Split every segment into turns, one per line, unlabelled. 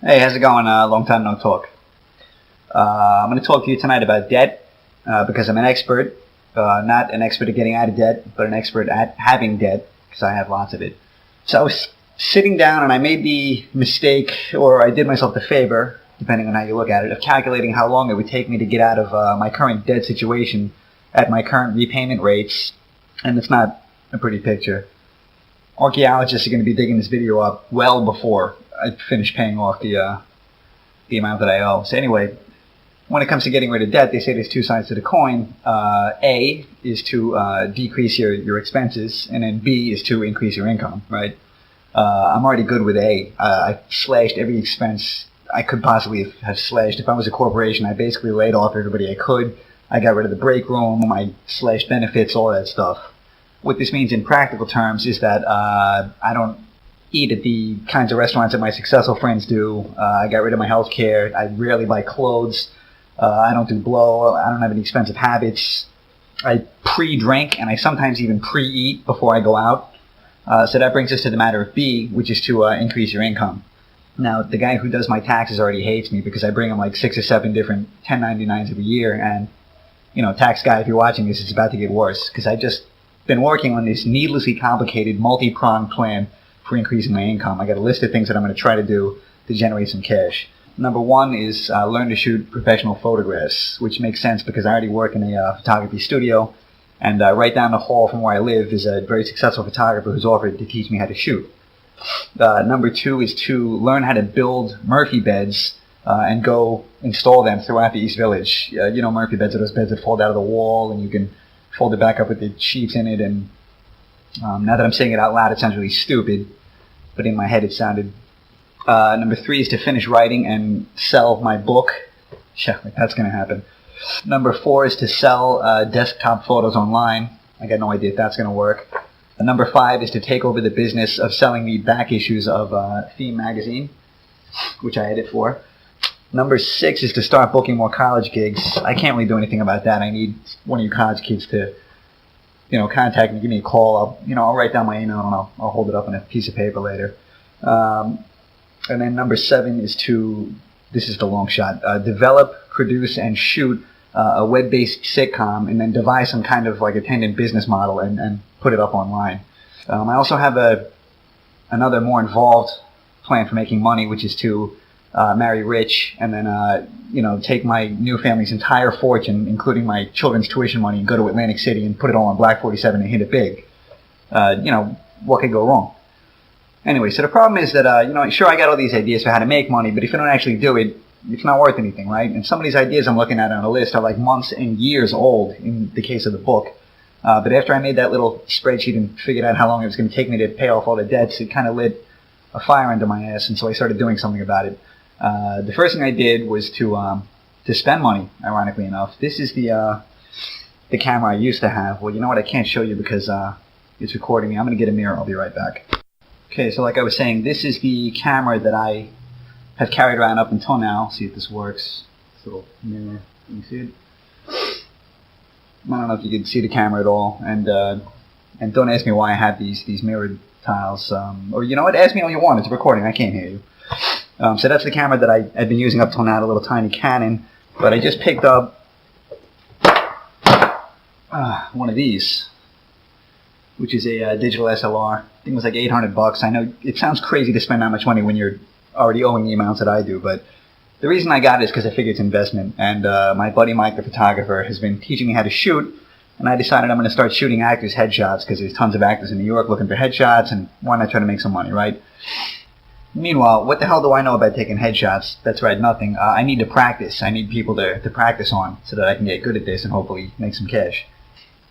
Hey, how's it going? Long time no talk. I'm going to talk to you tonight about debt because I'm an expert, not an expert at getting out of debt, but an expert at having debt because I have lots of it. So I was sitting down and I made the mistake, or I did myself the favor, depending on how you look at it, of calculating how long it would take me to get out of my current debt situation at my current repayment rates, and it's not a pretty picture. Archaeologists are going to be digging this video up well before I finish paying off the amount that I owe. So anyway, when it comes to getting rid of debt, they say there's two sides to the coin. A is to decrease your expenses, and then B is to increase your income, right? I'm already good with A. I slashed every expense I could possibly have slashed. If I was a corporation, I basically laid off everybody I could. I got rid of the break room, I slashed benefits, all that stuff. What this means in practical terms is that I don't eat at the kinds of restaurants that my successful friends do. I got rid of my health care. I rarely buy clothes. I don't do blow. I don't have any expensive habits. I pre-drink, and I sometimes even pre-eat before I go out. So that brings us to the matter of B, which is to increase your income. Now, the guy who does my taxes already hates me because I bring him like 6 or 7 different 1099s every year. And, you know, tax guy, if you're watching this, it's about to get worse because I just been working on this needlessly complicated, multi-pronged plan for increasing my income. I got a list of things that I'm going to try to do to generate some cash. Number 1 is learn to shoot professional photographs, which makes sense because I already work in a photography studio, and right down the hall from where I live is a very successful photographer who's offered to teach me how to shoot. Number 2 is to learn how to build Murphy beds and go install them throughout the East Village. You know, Murphy beds are those beds that fold out of the wall and you can fold it back up with the sheets in it. And now that I'm saying it out loud, it sounds really stupid, but in my head it sounded. Number 3 is to finish writing and sell my book. Yeah, that's going to happen. Number 4 is to sell desktop photos online. I got no idea if that's going to work. Number 5 is to take over the business of selling the back issues of Theme magazine, which I edit for. Number 6 is to start booking more college gigs. I can't really do anything about that. I need one of you college kids to, contact me, give me a call. I'll write down my email and I'll hold it up on a piece of paper later. And then number 7 is to, this is the long shot, develop, produce, and shoot a web-based sitcom and then devise some kind of like attendant business model and put it up online. I also have another more involved plan for making money, which is to marry rich and then, take my new family's entire fortune, including my children's tuition money, and go to Atlantic City and put it all on Black 47 and hit it big. What could go wrong? Anyway, so the problem is that, sure, I got all these ideas for how to make money, but if you don't actually do it, it's not worth anything, right? And some of these ideas I'm looking at on the list are like months and years old in the case of the book. But after I made that little spreadsheet and figured out how long it was going to take me to pay off all the debts, it kind of lit a fire under my ass, and so I started doing something about it. The first thing I did was to spend money, ironically enough. This is the camera I used to have. Well, you know what? I can't show you because it's recording me. I'm going to get a mirror. I'll be right back. Okay, so like I was saying, this is the camera that I have carried around up until now. See if this works. This little mirror. Can you see it? I don't know if you can see the camera at all. And don't ask me why I have these mirrored tiles. Or you know what? Ask me all you want. It's recording. I can't hear you. So that's the camera that I've been using up till now, the little tiny Canon. But I just picked up one of these, which is a digital SLR. I think it was like $800. I know it sounds crazy to spend that much money when you're already owing the amounts that I do, but the reason I got it is because I figured it's investment. And my buddy Mike, the photographer, has been teaching me how to shoot, and I decided I'm going to start shooting actors' headshots because there's tons of actors in New York looking for headshots, and why not try to make some money, right? Meanwhile, what the hell do I know about taking headshots? That's right, nothing. I need to practice. I need people to practice on so that I can get good at this and hopefully make some cash.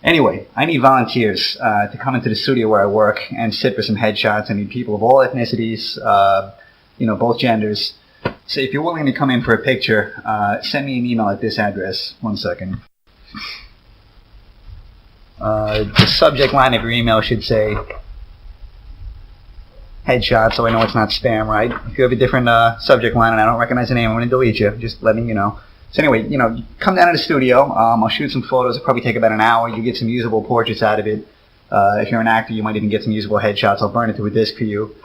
Anyway, I need volunteers to come into the studio where I work and sit for some headshots. I need people of all ethnicities, both genders. So if you're willing to come in for a picture, send me an email at this address. 1 second. The subject line of your email should say headshot, so I know it's not spam, right? If you have a different subject line and I don't recognize the name, I'm going to delete you. Just letting you know. So anyway, come down to the studio. I'll shoot some photos. It'll probably take about an hour. You get some usable portraits out of it. If you're an actor, you might even get some usable headshots. I'll burn it to a disc for you.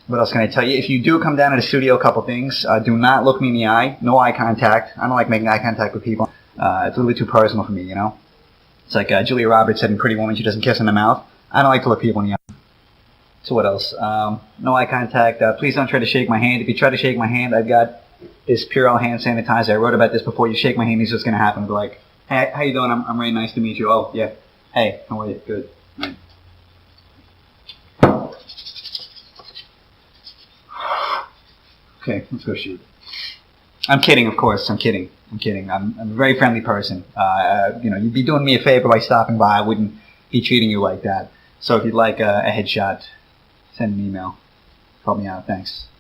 What else can I tell you? If you do come down to the studio, a couple things. Do not look me in the eye. No eye contact. I don't like making eye contact with people. It's a little bit too personal for me, you know? It's like Julia Roberts said in Pretty Woman, she doesn't kiss in the mouth. I don't like to look people in the eye. So what else? No eye contact. Please don't try to shake my hand. If you try to shake my hand, I've got this Purell hand sanitizer. I wrote about this before. You shake my hand, this is what's going to happen. I'll be like, hey, how you doing? I'm really nice to meet you. Oh, yeah. Hey, how are you? Good. Right. Okay, let's go shoot. I'm kidding, of course. I'm kidding. I'm a very friendly person. You know, you'd be doing me a favor by stopping by. I wouldn't be treating you like that. So if you'd like a headshot, send an email. Help me out. Thanks.